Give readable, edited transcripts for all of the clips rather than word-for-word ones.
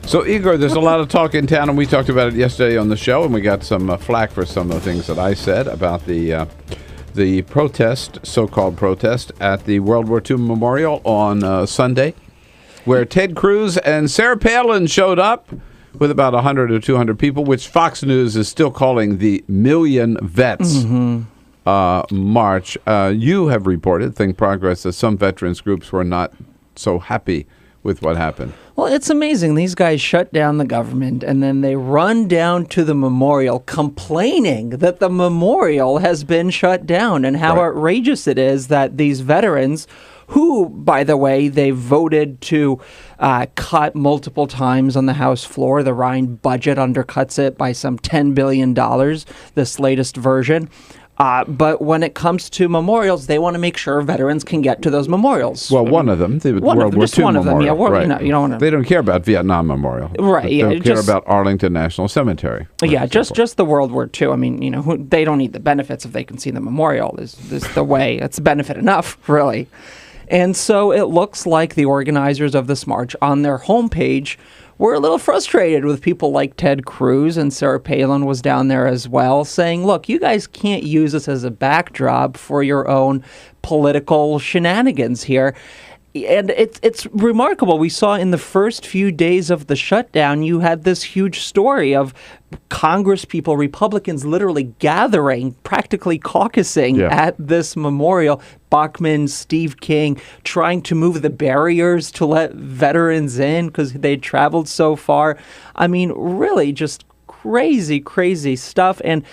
So, Igor, there's a lot of talk in town, and we talked about it yesterday on the show, and we got some flack for some of the things that I said about the protest, so-called protest, at the World War II Memorial on Sunday, where Ted Cruz and Sarah Palin showed up with about 100 or 200 people, which Fox News is still calling the Million Vets March. You have reported, Think Progress, that some veterans groups were not so happy with what happened. Well, it's amazing. These guys shut down the government, and then they run down to the memorial complaining that the memorial has been shut down and how outrageous it is that these veterans, who, by the way, they voted to cut multiple times on the House floor. The Ryan budget undercuts it by some $10 billion, this latest version. But when it comes to memorials, they want to make sure veterans can get to those memorials. Well, one of them, the World War II Memorial. You don't want to. They don't care about Vietnam Memorial. Right. They don't care about Arlington National Cemetery. Yeah, just the World War II. I mean, they don't need the benefits if they can see the memorial. Is the way. It's benefit enough, really. And so it looks like the organizers of this march on their homepage were a little frustrated with people like Ted Cruz, and Sarah Palin was down there as well, saying, look, you guys can't use this as a backdrop for your own political shenanigans here. And it's remarkable. We saw in the first few days of the shutdown, you had this huge story of Congress people, Republicans literally gathering, practically caucusing at this memorial. Bachmann, Steve King, trying to move the barriers to let veterans in because they traveled so far. I mean, really just crazy, crazy stuff. And,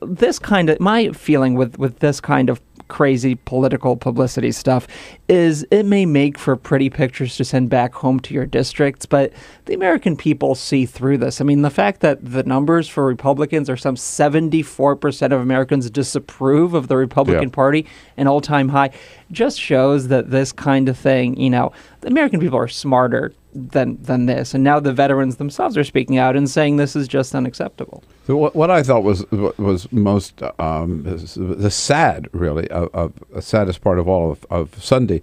this kind of, my feeling with this kind of crazy political publicity stuff is it may make for pretty pictures to send back home to your districts, but the American people see through this. I mean, the fact that the numbers for Republicans are some 74% of Americans disapprove of the Republican Party, an all-time high, just shows that this kind of thing, the American people are smarter than this. And now the veterans themselves are speaking out and saying this is just unacceptable. So what I thought was most the sad, really, of saddest part of all of Sunday,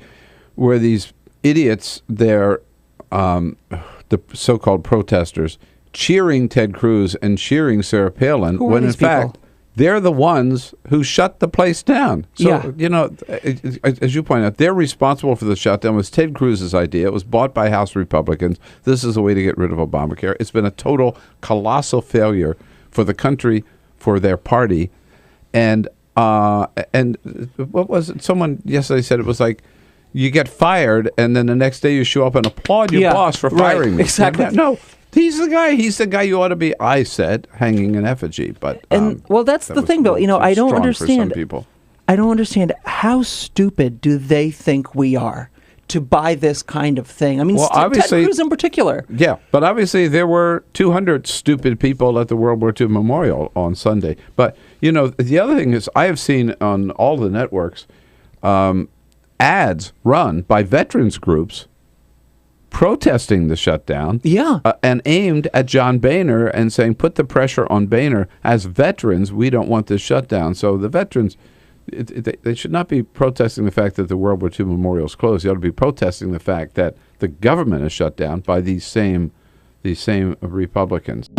were these idiots there, the so-called protesters, cheering Ted Cruz and cheering Sarah Palin, when in fact they're the ones who shut the place down. So, as you point out, they're responsible for the shutdown. It was Ted Cruz's idea. It was bought by House Republicans. This is a way to get rid of Obamacare. It's been a total, colossal failure for the country, for their party. And what was it? Someone yesterday said it was like, you get fired, and then the next day you show up and applaud your boss for firing me. Exactly. No. He's the guy. He's the guy you ought to be, I said, hanging an effigy. But that's the thing, Bill. I don't understand. For some people. I don't understand how stupid do they think we are to buy this kind of thing. I mean, Ted Cruz in particular. Yeah, but obviously there were 200 stupid people at the World War II Memorial on Sunday. But the other thing is, I have seen on all the networks ads run by veterans groups protesting the shutdown, and aimed at John Boehner and saying, put the pressure on Boehner. As veterans, we don't want this shutdown. So the veterans, they should not be protesting the fact that the World War II Memorial is closed. They ought to be protesting the fact that the government is shut down by these same Republicans.